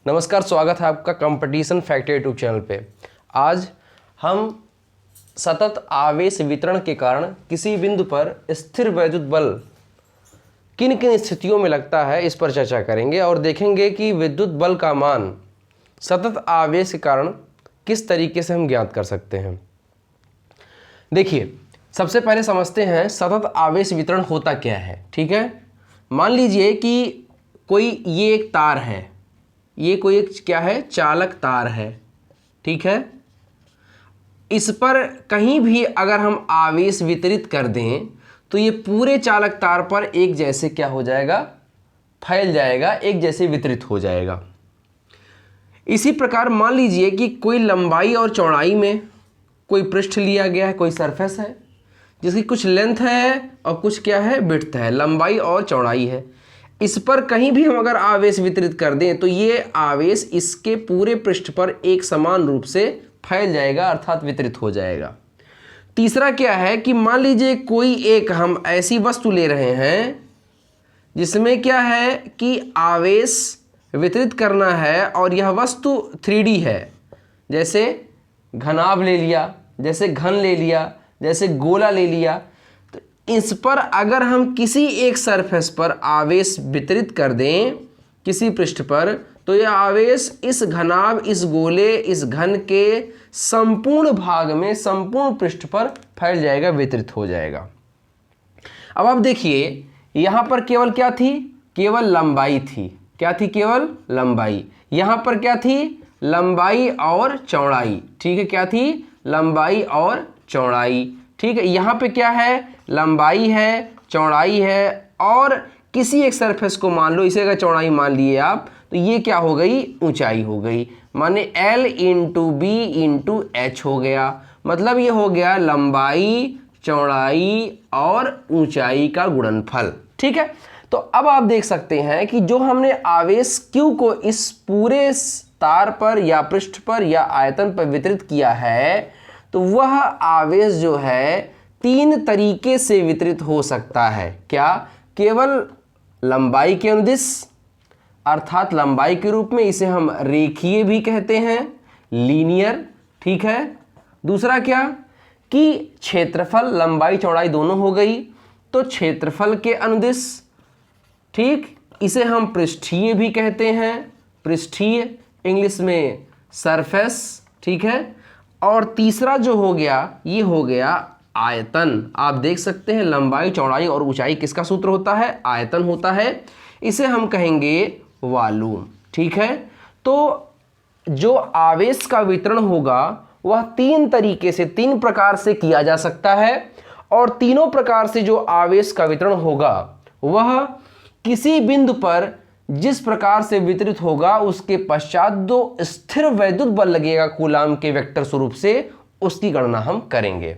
नमस्कार, स्वागत है आपका कंपटीशन फैक्टर यूट्यूब चैनल पे। आज हम सतत आवेश वितरण के कारण किसी बिंदु पर स्थिर वैद्युत बल किन किन स्थितियों में लगता है, इस पर चर्चा करेंगे और देखेंगे कि विद्युत बल का मान सतत आवेश के कारण किस तरीके से हम ज्ञात कर सकते हैं। देखिए, सबसे पहले समझते हैं सतत आवेश वितरण होता क्या है। ठीक है, मान लीजिए कि कोई ये एक तार है, ये कोई एक क्या है, चालक तार है। ठीक है, इस पर कहीं भी अगर हम आवेश वितरित कर दें तो ये पूरे चालक तार पर एक जैसे क्या हो जाएगा, फैल जाएगा, एक जैसे वितरित हो जाएगा। इसी प्रकार मान लीजिए कि कोई लंबाई और चौड़ाई में कोई पृष्ठ लिया गया है, कोई सरफेस है जिसकी कुछ लेंथ है और कुछ क्या है, विड्थ है, लंबाई और चौड़ाई है। इस पर कहीं भी हम अगर आवेश वितरित कर दें तो ये आवेश इसके पूरे पृष्ठ पर एक समान रूप से फैल जाएगा, अर्थात वितरित हो जाएगा। तीसरा क्या है कि मान लीजिए कोई एक हम ऐसी वस्तु ले रहे हैं जिसमें क्या है कि आवेश वितरित करना है और यह वस्तु 3D है, जैसे घनाभ ले लिया, जैसे घन ले लिया, जैसे गोला ले लिया। तो इस पर अगर हम किसी एक सरफेस पर आवेश वितरित कर दें किसी पृष्ठ पर, तो यह आवेश इस घनाभ, इस गोले, इस घन के संपूर्ण भाग में, संपूर्ण पृष्ठ पर फैल जाएगा, वितरित हो जाएगा। अब आप देखिए, यहां पर केवल क्या थी, केवल लंबाई थी। क्या थी, केवल लंबाई। यहां पर क्या थी, लंबाई और चौड़ाई। ठीक है, क्या थी, लंबाई और चौड़ाई। ठीक है, यहां पे क्या है, लंबाई है, चौड़ाई है, और किसी एक सरफेस को मान लो, इसे अगर चौड़ाई मान लिए आप, तो ये क्या हो गई, ऊंचाई हो गई। माने L into B into H हो गया। मतलब ये हो गया लंबाई, चौड़ाई और ऊंचाई का गुणनफल। ठीक है, तो अब आप देख सकते हैं कि जो हमने आवेश Q को इस पूरे तार पर या पृष्ठ पर या आयतन पर वितरित किया है, तो वह आवेश जो है 3 तरीके से वितरित हो सकता है। क्या, केवल लंबाई के अनुदिश, अर्थात लंबाई के रूप में, इसे हम रेखीय भी कहते हैं, लीनियर। ठीक है, दूसरा क्या कि क्षेत्रफल, लंबाई चौड़ाई दोनों हो गई, तो क्षेत्रफल के अनुदिश। ठीक, इसे हम पृष्ठीय भी कहते हैं, पृष्ठीय, इंग्लिश में सरफेस। ठीक है, और तीसरा जो हो गया, ये हो गया आयतन। आप देख सकते हैं लंबाई, चौड़ाई और ऊंचाई किसका सूत्र होता है, आयतन होता है। इसे हम कहेंगे वॉल्यूम। ठीक है, तो जो आवेश का वितरण होगा वह 3 तरीके से, 3 प्रकार से किया जा सकता है, और तीनों प्रकार से जो आवेश का वितरण होगा वह किसी बिंदु पर जिस प्रकार से वितरित होगा उसके पश्चात जो स्थिर वैद्युत बल लगेगा कूलाम के वेक्टर स्वरूप से, उसकी गणना हम करेंगे।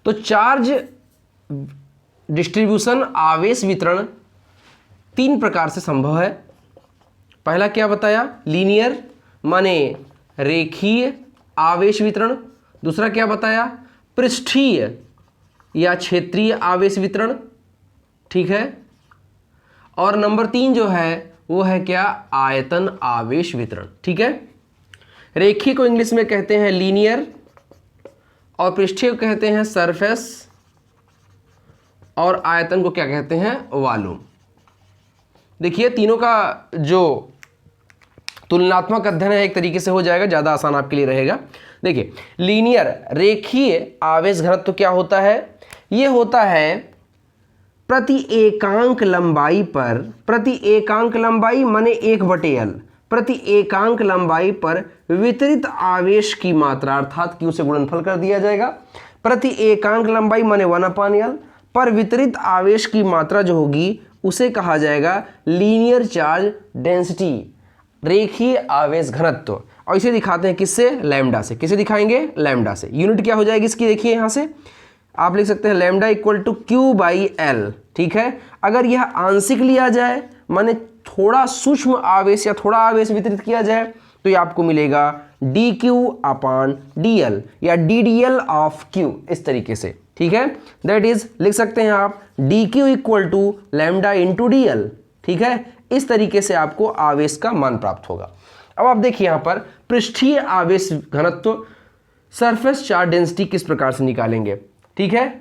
तो चार्ज डिस्ट्रीब्यूशन, आवेश वितरण 3 प्रकार से संभव है। पहला क्या बताया, लीनियर माने रेखीय आवेश वितरण। दूसरा क्या बताया, पृष्ठीय या क्षेत्रीय आवेश वितरण। ठीक है, और नंबर 3 जो है वो है क्या, आयतन आवेश वितरण। ठीक है, रेखीय को इंग्लिश में कहते हैं लीनियर, और पृष्ठीय को कहते हैं सरफेस, और आयतन को क्या कहते हैं, वॉल्यूम। देखिए, तीनों का जो तुलनात्मक अध्ययन है एक तरीके से हो जाएगा, ज़्यादा आसान आपके लिए रहेगा। देखिए, लीनियर रेखीय आवेश घनत्व क्या होता है, ये होता है प्रति एकांक लंबाई पर, प्रति एकांक लंबाई माने 1/L, प्रति एकांक लंबाई पर वितरित आवेश की मात्रा, अर्थात Q से गुणनफल कर दिया जाएगा। प्रति एकांक लंबाई माने 1/L पर वितरित आवेश की मात्रा जो होगी उसे कहा जाएगा लीनियर चार्ज डेंसिटी, रेखीय आवेश घनत्व। और इसे दिखाते हैं किससे, लैम्डा से। किसे दिखाएंगे, लैम्डा से। यूनिट क्या हो जाएगी इसकी, देखिए यहां से आप लिख सकते हैं लैम्डा इक्वल टू Q/L। ठीक है, अगर यह आंशिक लिया जाए, माने थोड़ा सूक्ष्म आवेश या थोड़ा आवेश वितरित किया जाए, तो ये आपको मिलेगा dQ/dL या DDL ऑफ Q, इस तरीके से। ठीक है, दैट इज लिख सकते हैं आप dQ equal to lambda into DL। ठीक है, इस तरीके से आपको आवेश का मान प्राप्त होगा। अब आप देखिए यहां पर पृष्ठीय आवेश घनत्व सरफेस चार्ज डेंसिटी किस प्रकार से निकालेंगे। ठीक है,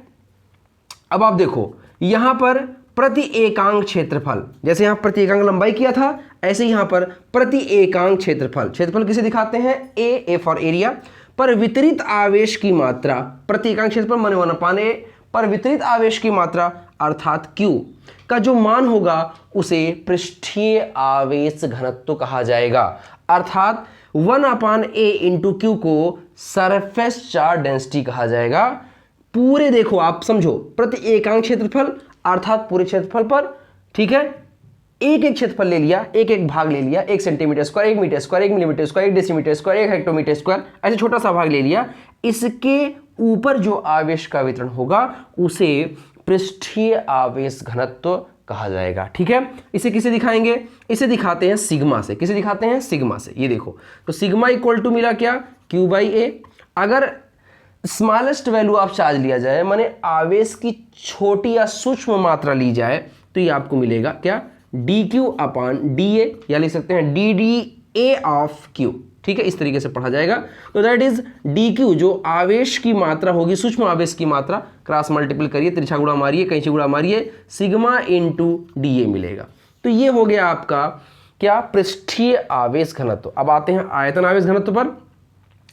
अब आप देखो यहां पर प्रति एकांक क्षेत्रफल, जैसे यहां प्रति एकांक लंबाई किया था, ऐसे यहां पर प्रति एकांक क्षेत्रफल, क्षेत्रफल किसे दिखाते हैं, ए फॉर एरिया, पर वितरित आवेश की मात्रा, प्रति एकांक क्षेत्रफल माने 1/A, पर वितरित आवेश की मात्रा अर्थात Q का जो मान होगा उसे पृष्ठीय आवेश घनत्व कहा जाएगा, अर्थात 1/A इंटू Q को सरफेस चार्ज डेंसिटी कहा जाएगा। पूरे देखो आप समझो, प्रति एकांक क्षेत्रफल अर्थात पूरे क्षेत्रफल पर, ठीक है, एक एक क्षेत्रफल ले लिया, एक एक भाग ले लिया, 1 centimetre square, 1 metre square, 1 millimetre square, 1 decimetre square, 1 hectometre square, ऐसे छोटा सा भाग ले लिया। इसके ऊपर जो आवेश का वितरण होगा उसे पृष्ठीय आवेश घनत्व कहा जाएगा। ठीक है, इसे किसे दिखाएंगे, इसे दिखाते हैं सिग्मा से। किसे दिखाते हैं, सिग्मा से। ये देखो, तो सिग्मा इक्वल टू मिला क्या, Q/A। अगर स्मॉलेस्ट वैल्यू ऑफ चार्ज लिया जाए, माने आवेश की छोटी या सूक्ष्म मात्रा ली जाए, तो ये आपको मिलेगा क्या, dQ/dA, या लिख सकते हैं dDA ऑफ Q। ठीक है, इस तरीके से पढ़ा जाएगा। तो दैट इज dQ, जो आवेश की मात्रा होगी, सूक्ष्म आवेश की मात्रा, क्रॉस मल्टीपल करिए, तिरछा गुणा मारिए, कैंची गुणा मारिए, सिग्मा इंटू DA मिलेगा। तो ये हो गया आपका क्या, पृष्ठीय आवेश घनत्व। अब आते हैं आयतन आवेश घनत्व पर।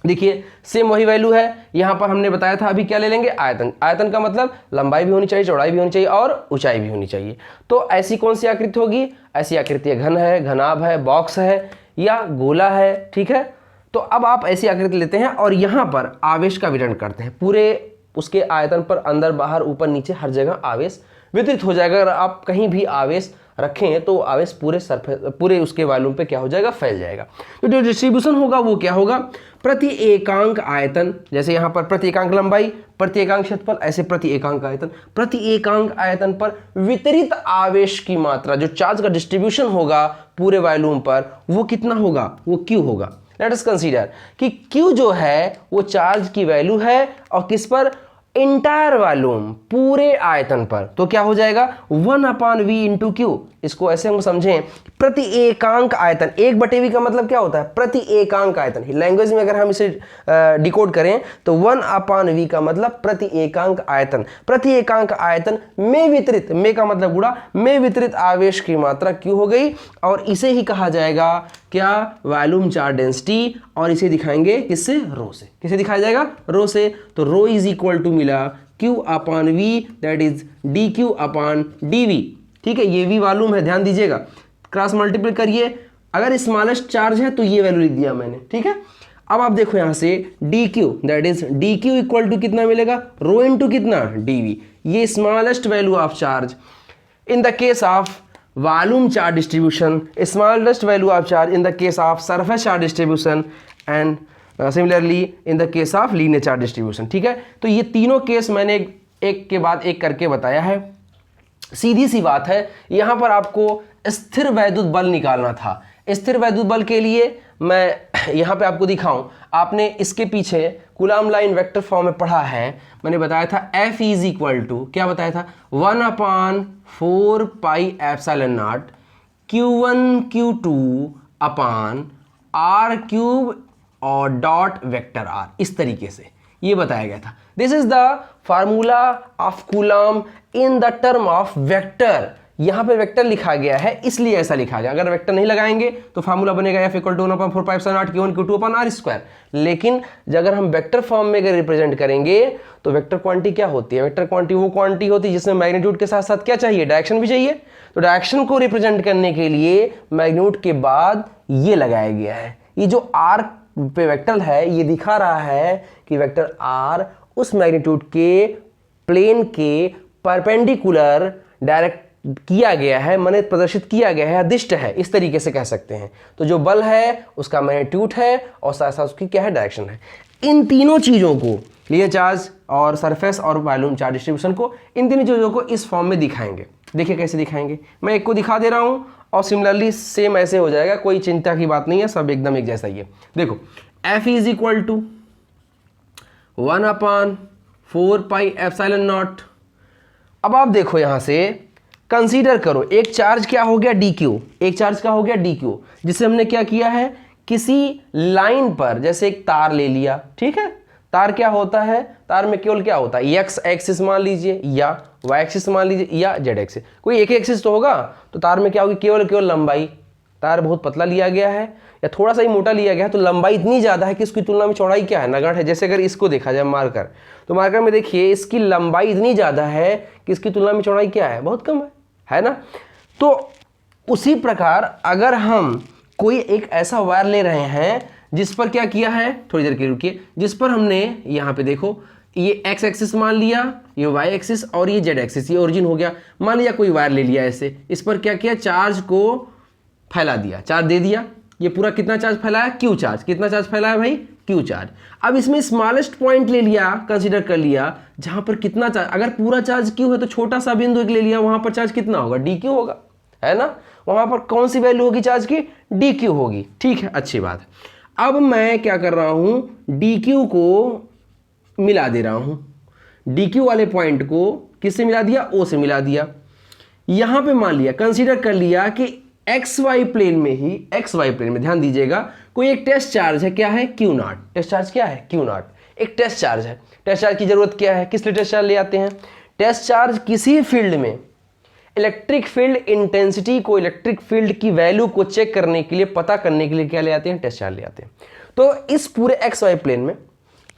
देखिए सेम वही वैल्यू है, यहां पर हमने बताया था, अभी क्या ले लेंगे, आयतन। आयतन का मतलब लंबाई भी होनी चाहिए, चौड़ाई भी होनी चाहिए और ऊंचाई भी होनी चाहिए। तो ऐसी कौन सी आकृति होगी, ऐसी आकृति घन है, घनाभ है, बॉक्स है या गोला है। ठीक है, तो अब आप ऐसी आकृति लेते हैं और यहां पर आवेश का वितरण करते हैं, पूरे उसके आयतन पर अंदर बाहर ऊपर नीचे हर जगह आवेश वितरित हो जाएगा। अगर आप कहीं भी आवेश रखें तो आवेश पूरे उसके वॉल्यूम पे क्या हो जाएगा, फैल जाएगा। तो जो डिस्ट्रीब्यूशन होगा वो क्या होगा, प्रति एकांक आयतन, जैसे यहाँ पर प्रति एकांक लंबाई, प्रति एकांक क्षेत्रफल, ऐसे प्रति एकांक आयतन, प्रति एकांक आयतन पर वितरित आवेश की मात्रा, जो चार्ज का डिस्ट्रीब्यूशन होगा पूरे वॉल्यूम पर, वो कितना होगा, वो Q होगा। लेट अस कंसीडर कि Q जो है वो चार्ज की वैल्यू है और किस पर, इंटायर वॉल्यूम, पूरे आयतन पर। तो क्या हो जाएगा, 1/V इंटू Q। इसको ऐसे हम समझें, प्रति एकांक आयतन, 1/V का मतलब क्या होता है, प्रति एकांक आयतन। लैंग्वेज में अगर हम इसे डिकोड करें तो 1/V का मतलब प्रति एकांक आयतन। प्रति एकांक आयतन में वितरित, में का मतलब गुणा, में वितरित आवेश की मात्रा Q हो गई, और इसे ही कहा जाएगा क्या, वॉल्यूम चार्ज डेंसिटी। और इसे दिखाएंगे किससे, रो से। किसे दिखाया जाएगा, रो से। तो रो इज इक्वल टू मिला Q/V, दैट इज dQ/dV। ठीक है, ये भी वॉल्यूम है, ध्यान दीजिएगा, क्रॉस मल्टीपल करिए, अगर स्मॉलेस्ट चार्ज है तो ये वैल्यू लिख दिया मैंने। ठीक है, अब आप देखो यहां से dQ, that is dQ equal to कितना मिलेगा, रो इंटू कितना, dV। ये smallest value of charge in the case of volume charge distribution, smallest value of charge in the case of surface charge distribution, and similarly in the case of linear charge distribution. ठीक है, तो ये तीनों case मैंने एक के बाद एक करके बताया है। सीधी सी बात है, यहां पर आपको स्थिर वैद्युत बल निकालना था। स्थिर वैद्युत बल के लिए मैं यहां पे आपको दिखाऊं, आपने इसके पीछे कूलाम लाइन वेक्टर फॉर्म में पढ़ा है, मैंने बताया था F इज इक्वल टू, क्या बताया था, 1/4πε0 Q1 Q2 अपान R³ और डॉट वेक्टर R, इस तरीके से ये बताया गया था। This is the formula of coulomb in the term of vector. यहां पे वेक्टर लिखा गया है इसलिए ऐसा लिखा गया, अगर वेक्टर नहीं लगाएंगे तो फार्मूला बनेगा F equal to 1/4πε0 Q1 Q2 upon R²। लेकिन अगर हम वेक्टर फॉर्म में अगर रिप्रेजेंट करेंगे तो वेक्टर क्वांटिटी क्या होती है, वेक्टर क्वांटिटी वो क्वांटिटी होती है जिसमें मैग्नीट्यूड के साथ साथ क्या चाहिए, डायरेक्शन भी चाहिए। तो डायरेक्शन को रिप्रेजेंट करने के लिए मैग्नीट्यूड के बाद ये लगाया गया है। ये जो R पे वेक्टर है ये दिखा रहा है कि वेक्टर R उस मैग्नीट्यूड के प्लेन के परपेंडिकुलर डायरेक्ट किया गया है, माने प्रदर्शित किया गया है, अदिष्ट है, इस तरीके से कह सकते हैं। तो जो बल है उसका मैग्नीट्यूड है और साथ साथ उसकी क्या है, डायरेक्शन है। इन तीनों चीज़ों को, लीनियर चार्ज और सरफेस और वॉल्यूम चार्ज डिस्ट्रीब्यूशन को, इन तीनों चीज़ों को इस फॉर्म में दिखाएंगे। देखिए कैसे दिखाएंगे, मैं एक को दिखा दे रहा हूँ और सिमिलरली सेम ऐसे हो जाएगा, कोई चिंता की बात नहीं है, सब एकदम एक जैसा ही है। देखो F इज इक्वल टू 1/4πε0। अब आप देखो यहां से कंसीडर करो एक चार्ज क्या हो गया डी क्यू, एक चार्ज क्या हो गया डी क्यू, जिसे हमने क्या किया है किसी लाइन पर, जैसे एक तार ले लिया, ठीक है। तार क्या होता है, तार में केवल क्या होता है एक्स एक्सिस मान लीजिए या वाई एक्सिस मान लीजिए या जेड एक्सिस, कोई एक एक्सिस तो होगा। तो तार में क्या होगी केवल लंबाई, तार बहुत पतला लिया गया है या थोड़ा सा ही मोटा लिया गया है तो लंबाई इतनी ज़्यादा है कि उसकी तुलना में चौड़ाई क्या है नगण्य है। जैसे अगर इसको देखा जाए मार्कर, तो मार्कर में देखिए इसकी लंबाई इतनी ज़्यादा है कि इसकी तुलना में चौड़ाई क्या है, बहुत कम है ना। तो उसी प्रकार अगर हम कोई एक ऐसा वायर ले रहे हैं जिस पर क्या किया है, थोड़ी देर के रुकिए, जिस पर हमने यहाँ पे देखो ये एक्स एक्सिस मान लिया, ये वाई एक्सिस और ये जेड एक्सिस, ये ओरिजिन हो गया। मान लिया कोई वायर ले लिया ऐसे, इस पर क्या किया चार्ज को फैला दिया, चार्ज दे दिया। ये पूरा कितना चार्ज फैलाया, क्यू चार्ज। कितना चार्ज फैलाया भाई, क्यू चार्ज। अब इसमें स्मॉलेस्ट पॉइंट ले लिया, कंसीडर कर लिया जहां पर कितना चार्ज, अगर पूरा चार्ज क्यू है तो छोटा सा बिंदु एक ले लिया, वहां पर चार्ज कितना होगा, डी क्यू होगा, है ना। वहां पर कौन सी वैल्यू होगी चार्ज की, डी क्यू होगी, ठीक है, अच्छी बात है। अब मैं क्या कर रहा हूं, डी क्यू को मिला दे रहा हूं, डी क्यू वाले पॉइंट को किससे मिला दिया, ओ से मिला दिया। यहां पे मान लिया, कंसीडर कर लिया कि एक्स वाई प्लेन में ही, एक्स वाई प्लेन में ध्यान दीजिएगा, कोई एक टेस्ट चार्ज है, क्या है, क्यू नॉट। टेस्ट चार्ज क्या है, क्यू नॉट, एक टेस्ट चार्ज है। टेस्ट चार्ज की जरूरत क्या है, किस लिए टेस्ट चार्ज ले आते हैं, टेस्ट चार्ज किसी फील्ड में इलेक्ट्रिक फील्ड इंटेंसिटी को, इलेक्ट्रिक फील्ड की वैल्यू को चेक करने के लिए, पता करने के लिए क्या ले आते हैं, टेस्ट चार्ज ले आते हैं। तो इस पूरे एक्स वाई प्लेन में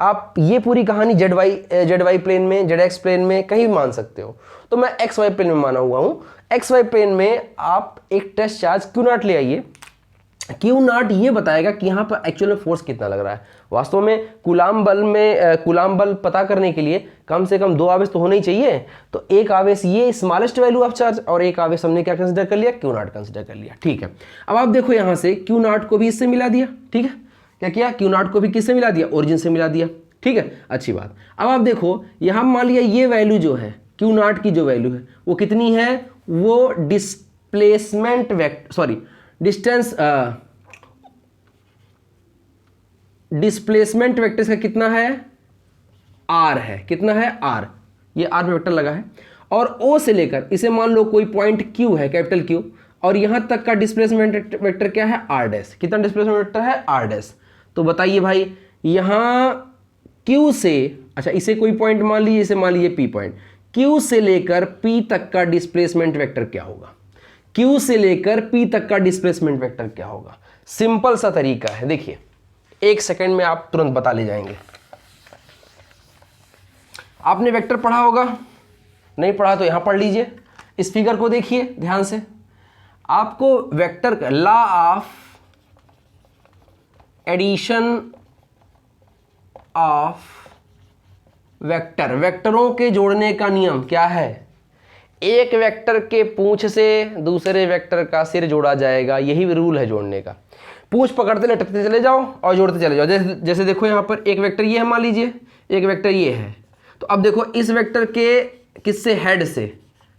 आप ये पूरी कहानी जेड वाई प्लेन में, जेड एक्स प्लेन में कहीं भी मान सकते हो। तो मैं एक्स वाई प्लेन में माना हुआ हूं, एक्स वाई प्लेन में आप एक टेस्ट चार्ज क्यू नॉट ले आइए। क्यू नॉट ये बताएगा कि यहाँ पर एक्चुअल में फोर्स कितना लग रहा है। वास्तव में कूलाम बल में कूलाम बल पता करने के लिए कम से कम 2 आवेश तो होने ही चाहिए। तो एक आवेश ये स्मॉलेस्ट वैल्यू ऑफ चार्ज और एक आवेश हमने क्या कंसीडर कर लिया, क्यू नॉट कंसीडर कर लिया, ठीक है। अब आप देखो यहाँ से क्यू नॉट को भी इससे मिला दिया, ठीक है। क्या किया, क्यू नॉट को भी किससे मिला दिया, ओरिजिन से मिला दिया, ठीक है, अच्छी बात। अब आप देखो यहाँ मान लिया ये वैल्यू जो है क्यू नॉट की जो वैल्यू है वो कितनी है, वो displacement vector, sorry distance, displacement vector का कितना है, आर है, कितना है, आर, ये आर में वेक्टर लगा है। और ओ से लेकर इसे मान लो कोई पॉइंट क्यू है, कैपिटल क्यू, और यहां तक का डिस्प्लेसमेंट वेक्टर क्या है, आर डैश। कितना डिस्प्लेसमेंट वेक्टर है, आर डैश। तो बताइए भाई यहां क्यू से, अच्छा इसे कोई पॉइंट मान लीजिए, इसे मान लीजिए पी पॉइंट, क्यू से लेकर पी तक का डिस्प्लेसमेंट वेक्टर क्या होगा, क्यू से लेकर पी तक का डिस्प्लेसमेंट वेक्टर क्या होगा। सिंपल सा तरीका है, देखिए 1 सेकंड में आप तुरंत बता ले जाएंगे। आपने वेक्टर पढ़ा होगा, नहीं पढ़ा तो यहां पढ़ लीजिए। इस फिगर को देखिए ध्यान से, आपको वेक्टर का law of addition of vector, वेक्टरों के जोड़ने का नियम क्या है, एक वेक्टर के पूंछ से दूसरे वेक्टर का सिर जोड़ा जाएगा, यही रूल है जोड़ने का। पूंछ पकड़ते लटकते चले जाओ और जोड़ते चले जाओ। जैसे देखो यहाँ पर एक वेक्टर ये है, मान लीजिए एक वेक्टर ये है, तो अब देखो इस वेक्टर के किससे, हेड से,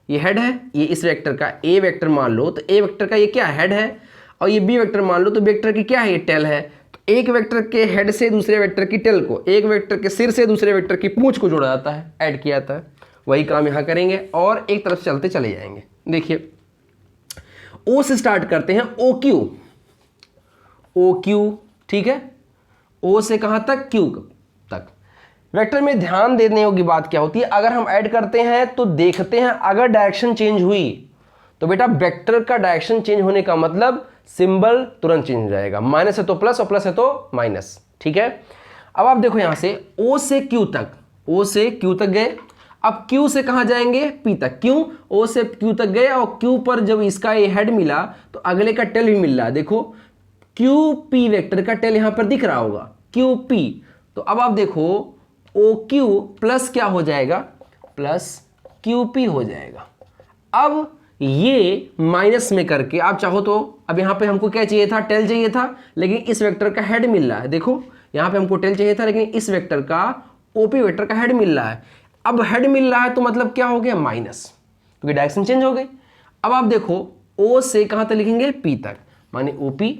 ये हेड है, ये इस वेक्टर का ए वेक्टर मान लो, तो ए वेक्टर का ये क्या हेड है, और ये बी वेक्टर मान लो तो वेक्टर की क्या है, ये टेल है। तो एक वेक्टर के हेड से दूसरे वेक्टर की टेल को, एक वेक्टर के सिर से दूसरे वेक्टर की पूंछ को जोड़ा जाता है, ऐड किया जाता है। वही काम यहाँ करेंगे और एक तरफ चलते चले जाएंगे। देखिए ओ से स्टार्ट करते हैं, ओ क्यू, ओ क्यू, ठीक है, ओ से कहां तक, क्यू तक। वेक्टर में ध्यान देने योग्य बात क्या होती है, अगर हम ऐड करते हैं तो देखते हैं अगर डायरेक्शन चेंज हुई तो बेटा वेक्टर का डायरेक्शन चेंज होने का मतलब सिंबल तुरंत चेंज हो जाएगा, माइनस है तो प्लस और प्लस है तो माइनस, ठीक है। अब आप देखो यहां से ओ से क्यू तक, ओ से क्यू तक गए, अब क्यू से कहां जाएंगे, पी तक। क्यों, ओ से क्यू तक गए और क्यू पर जब इसका ये हेड मिला तो अगले का टेल भी मिल रहा है, देखो क्यू पी वेक्टर का टेल यहां पर दिख रहा होगा, क्यू पी। तो अब आप देखो ओ क्यू प्लस क्या हो जाएगा, प्लस क्यू पी हो जाएगा। अब ये माइनस में करके आप चाहो तो, अब यहां पे हमको क्या चाहिए था, टेल चाहिए था, लेकिन इस वेक्टर का हेड मिल रहा है, देखो यहां पे हमको टेल चाहिए था लेकिन इस वेक्टर का ओपी वेक्टर का हेड मिल रहा है। अब हेड मिल रहा है तो मतलब क्या हो गया, माइनस, क्योंकि डायरेक्शन चेंज हो गई। अब आप देखो ओ से कहां तक लिखेंगे, पी तक, माने ओपी।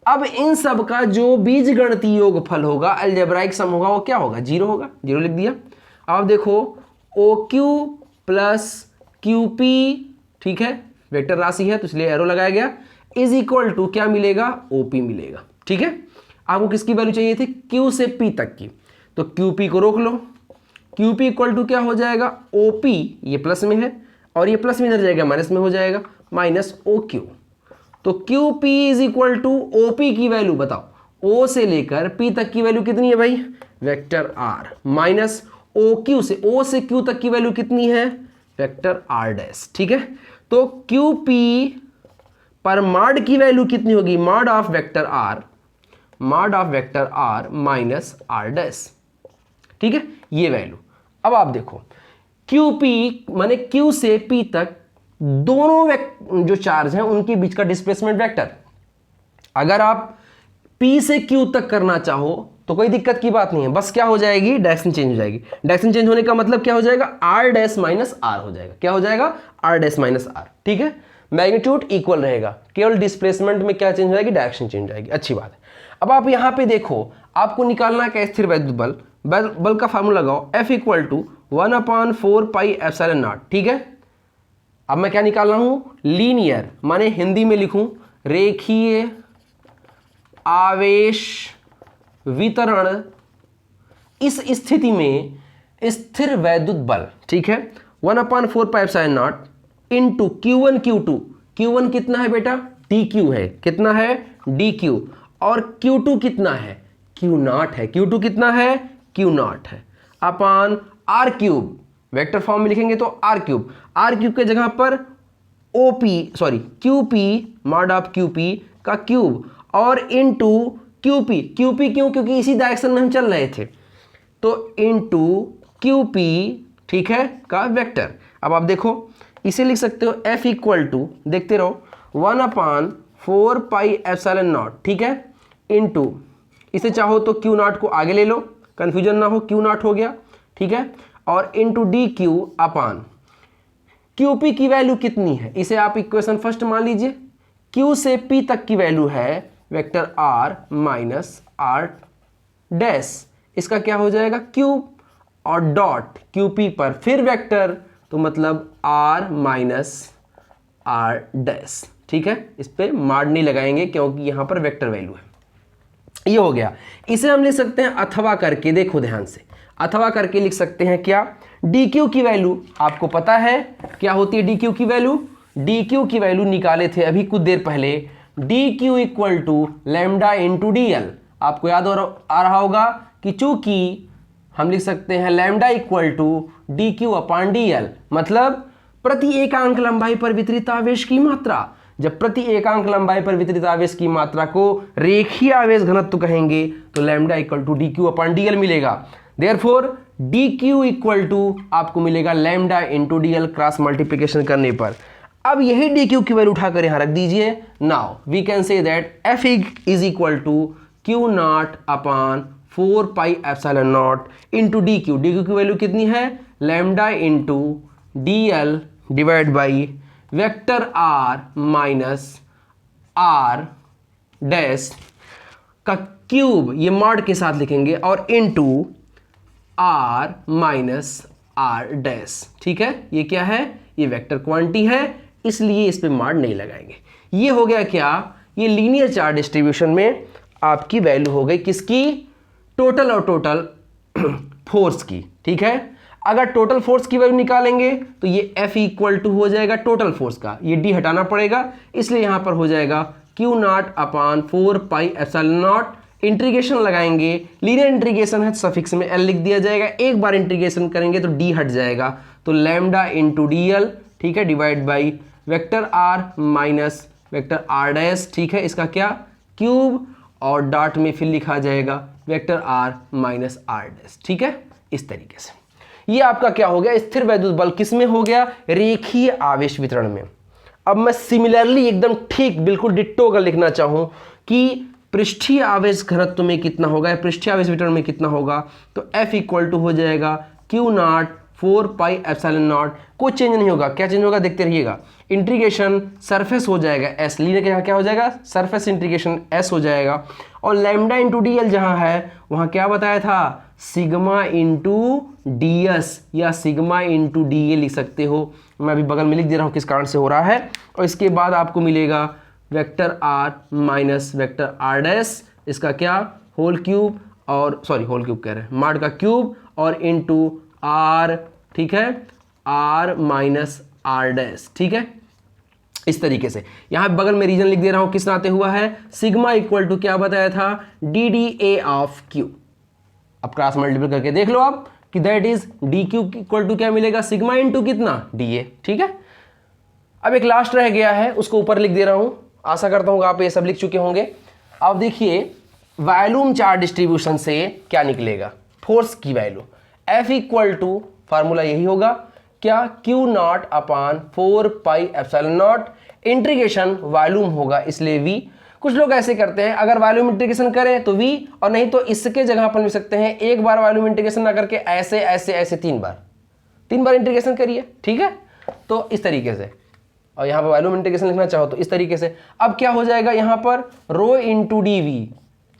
अब इन सब का जो बीजगणितीय योगफल होगा, अलजेब्राइक सम होगा, वो क्या होगा, 0 होगा, 0 लिख दिया। अब देखो O Q plus Q P ठीक है, वेक्टर राशि है तो इसलिए एरो लगाया गया, इज इक्वल टू क्या मिलेगा, ओपी मिलेगा। ठीक है, आपको किसकी वैल्यू चाहिए थी, क्यू से पी तक की, तो क्यू पी को रोक लो, क्यू पी इक्वल टू क्या हो जाएगा, ओ पी, ये प्लस में है और ये प्लस में इधर जाएगा माइनस में हो जाएगा, माइनस ओ क्यू। तो Q P is equal to O P की वैल्यू बताओ, ओ से लेकर पी तक की वैल्यू कितनी है भाई, vector R, minus O Q से, ओ से क्यू तक की वैल्यू कितनी है, वेक्टर आर डैश। ठीक है, तो क्यू पी पर मॉड की वैल्यू कितनी होगी, mod of vector R, mod of vector R minus R dash. ठीक है, ये वैल्यू। अब आप देखो क्यू पी माने क्यू से पी तक दोनों जो चार्ज हैं उनके बीच का डिस्प्लेसमेंट वेक्टर, अगर आप पी से क्यू तक करना चाहो तो कोई दिक्कत की बात नहीं है, बस क्या हो जाएगी, डायरेक्शन चेंज हो जाएगी। डायरेक्शन चेंज होने का मतलब क्या हो जाएगा, आर डैश माइनस आर हो जाएगा, क्या हो जाएगा, आर डैश माइनस आर। ठीक है, मैग्नीट्यूड इक्वल रहेगा, केवल डिस्प्लेसमेंट में क्या चेंज हो जाएगी, डायरेक्शन चेंज हो जाएगी। अच्छी बात है। अब आप यहां पे देखो, आपको निकालना है क्या, स्थिर वैद्युत बल, बल का फार्मूला लगाओ, F equal to 1/4 pi epsilon naught. ठीक है, अब मैं क्या निकाल रहा हूं, लीनियर, माने हिंदी में लिखूं रेखीय आवेश वितरण, इस स्थिति में स्थिर वैद्युत बल। ठीक है, 1/4 pi epsilon naught into Q1 Q2, Q1 कितना है बेटा, dq है, कितना है, dq, और Q2 कितना है, Q0 है, Q2 कितना है, Q0 है, upon R cube, vector form में लिखेंगे तो आर क्यूब, आर क्यूब के जगह पर OP sorry QP, mod of QP का क्यूब, और इनटू क्यूपी, क्यूपी क्यों, क्योंकि इसी डायरेक्शन में हम चल रहे थे, तो इनटू क्यूपी, ठीक है, का वेक्टर। अब आप देखो इसे लिख सकते हो F इक्वल टू, देखते रहो, 1/4 पाई एप्सिलॉन नॉट, ठीक है, इनटू, इसे चाहो तो Q0 को आगे ले लो, कंफ्यूजन ना हो, Q0 हो गया। ठीक है, और इनटू डी क्यू अपान क्यूपी की वैल्यू कितनी है, इसे आप इक्वेशन फर्स्ट मान लीजिए, क्यू से पी तक की वैल्यू है vector R minus R dash, इसका क्या हो जाएगा, क्यूब, और डॉट क्यूपी पर फिर वेक्टर, तो मतलब आर माइनस आर डैश। ठीक है, इस पर मार्ड नहीं लगाएंगे क्योंकि यहां पर वेक्टर वैल्यू है। ये हो गया, इसे हम लिख सकते हैं अथवा करके, देखो ध्यान से, अथवा करके लिख सकते हैं क्या, dq की वैल्यू आपको पता है क्या होती है, dq की वैल्यू, dq की वैल्यू निकाले थे अभी कुछ देर पहले, dq equal to lambda into dl। आपको याद आ रहा होगा कि चूंकि हम लिख सकते हैं lambda equal to dq upon dl, मतलब प्रति एकांक लंबाई पर वितरित आवेश की मात्रा। जब प्रति एकांक लंबाई पर वितरित आवेश की मात्रा को रेखीय आवेश घनत्व कहेंगे तो lambda equal to dq upon dl मिलेगा। देयरफॉर dq इक्वल टू आपको मिलेगा lambda into dl cross multiplication करने पर। अब यही dq की वैल्यू उठाकर यहां रख दीजिए। Now we can say that f is equal to Q0 upon 4 pi epsilon naught into dq, dq की वैल्यू कितनी है, lambda into dl divide by vector r minus r dash का क्यूब, ये मॉड के साथ लिखेंगे, और into r minus r dash. ठीक है, ये क्या है, ये वेक्टर क्वांटिटी है, इसलिए इस पे मॉड नहीं लगाएंगे। ये हो गया क्या, ये लीनियर चार्ज डिस्ट्रीब्यूशन में आपकी वैल्यू हो गई किसकी, टोटल और टोटल फोर्स की। ठीक है, अगर टोटल फोर्स की वैल्यू निकालेंगे तो ये F इक्वल टू हो जाएगा टोटल फोर्स का, ये D हटाना पड़ेगा, इसलिए यहां पर हो जाएगा Q0 upon 4 pi epsilon naught, integration लगाएंगे, लीनियर इंटीग्रेशन है, सफिक्स में L लिख दिया जाएगा, एक बार इंटीग्रेशन करेंगे तो D हट जाएगा, तो लैम्डा इंटू DL, ठीक है, divide by vector R minus vector R dash, ठीक है, इसका क्या, क्यूब, और डॉट में फिर लिखा जाएगा vector R minus R dash. ठीक है, इस तरीके से ये आपका क्या हो गया, स्थिर वैद्युत बल किस में हो गया, रेखीय आवेश वितरण में। अब मैं सिमिलरली एकदम ठीक बिल्कुल डिट्टो अगर लिखना चाहूं कि पृष्ठीय आवेश घनत्व में कितना होगा, पृष्ठीय आवेश वितरण में कितना होगा, तो F इक्वल टू हो जाएगा Q0 4 पाई एप्सिलॉन नॉट, कोई चेंज नहीं होगा, क्या चेंज होगा देखते रहिएगा, इंटीग्रेशन सरफेस हो जाएगा S, लीनियर के यहाँ क्या हो जाएगा, सरफेस इंटीग्रेशन S हो जाएगा, और लैम्डा इंटू DL जहाँ है वहाँ क्या बताया था, सिग्मा इंटू DS या सिग्मा इंटू DA लिख सकते हो, मैं अभी बगल में लिख दे रहा हूँ किस कारण से हो रहा है। और इसके बाद आपको मिलेगा vector R minus vector R dash, इसका क्या होल क्यूब, और सॉरी होल क्यूब कह रहे हैं, मॉड का क्यूब और इनटू आर, ठीक है, आर माइनस आर डैश, ठीक है। इस तरीके से यहां बगल में रीजन लिख दे रहा हूं किस नाते हुआ है, सिग्मा इक्वल टू क्या बताया था, D D A of Q. अब क्रॉस मल्टीपल करके देख लो आप कि that is D Q equal to क्या मिलेगा, सिग्मा इनटू कितना, डी ए, ठीक है। अब एक लास्ट रह गया है, उसको ऊपर लिख दे रहा हूं, आशा करता हूं आप ये सब लिख चुके होंगे। अब देखिए वॉल्यूम चार्ज डिस्ट्रीब्यूशन से क्या निकलेगा, फोर्स की value F equal to formula यही होगा क्या, Q naught upon 4 pi epsilon naught, integration volume होगा इसलिए V। कुछ लोग ऐसे करते हैं, अगर वॉल्यूम इंटीग्रेशन करें तो V, और नहीं तो इसके जगह अपन लिख सकते हैं एक बार वॉल्यूम इंटीग्रेशन ना करके ऐसे ऐसे ऐसे 3 बार इंटीग्रेशन करिए, ठीक है। तो इस तरीके से, और यहाँ पर वॉल्यूम इंटीग्रेशन लिखना चाहो तो इस तरीके से। अब क्या हो जाएगा यहाँ पर rho into D V,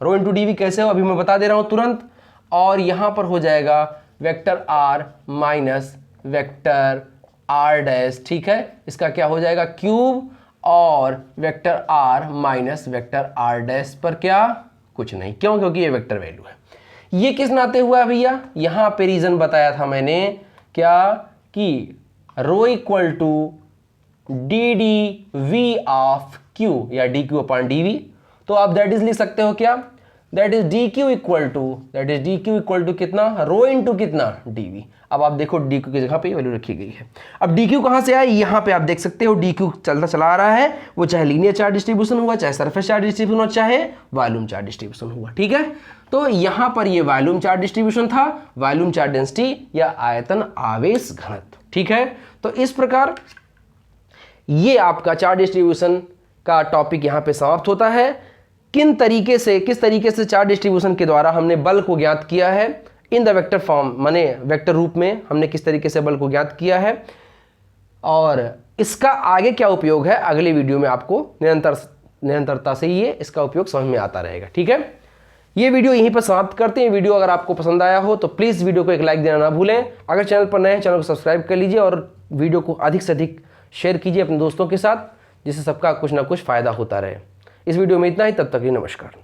rho into D V कैसे हो अभी मैं बता दे रहा हूँ तुरंत। और यहाँ पर हो जाएगा vector R minus vector R dash, ठीक है, इसका क्या हो जाएगा क्यूब, और vector R minus vector R dash पर क्या कुछ नहीं, क्यों, क्योंकि ये वेक्टर वैल्यू है। ये किस नाते हुआ है भैया, यहाँ पे रीजन बताया था मैंने क्या, कि rho equal to D D V of Q या D Q upon D V. तो आप दैट इज लिख सकते हो क्या, that is D Q equal to कितना, रो इंटू कितना, डी वी। अब आप देखो डी क्यू की जगह पे वैल्यू रखी गई है। अब डी क्यू कहां से आया, यहाँ पे आप देख सकते हो डी क्यू चलता चला आ रहा है, वो चाहे लीनियर चार्ज डिस्ट्रीब्यूशन हुआ, चाहे सरफेस चार्ज डिस्ट्रीब्यूशन हुआ, चाहे वॉल्यूम चार्ज डिस्ट्रीब्यूशन हुआ, ठीक है। तो यहां पर ये वॉल्यूम चार्ज डिस्ट्रीब्यूशन था, वॉल्यूम चार्ज डेंसिटी या आयतन आवेश घनत्व, ठीक है। तो इस प्रकार ये आपका चार्ज डिस्ट्रीब्यूशन का टॉपिक यहां पे समाप्त होता है। किस तरीके से चार्ज डिस्ट्रीब्यूशन के द्वारा हमने बल को ज्ञात किया है इन द वेक्टर फॉर्म, माने वेक्टर रूप में हमने किस तरीके से बल को ज्ञात किया है, और इसका आगे क्या उपयोग है अगले वीडियो में आपको निरंतरता से ये इसका उपयोग समझ में आता रहेगा, ठीक है। ये वीडियो यहीं पर समाप्त करते हैं। वीडियो अगर आपको पसंद आया हो तो प्लीज़ वीडियो को एक लाइक देना ना भूलें। अगर चैनल पर नए हैं चैनल को सब्सक्राइब कर लीजिए और वीडियो को अधिक से अधिक शेयर कीजिए अपने दोस्तों के साथ, जिससे सबका कुछ ना कुछ फ़ायदा होता रहे। इस वीडियो में इतना ही, तब तक के लिए नमस्कार।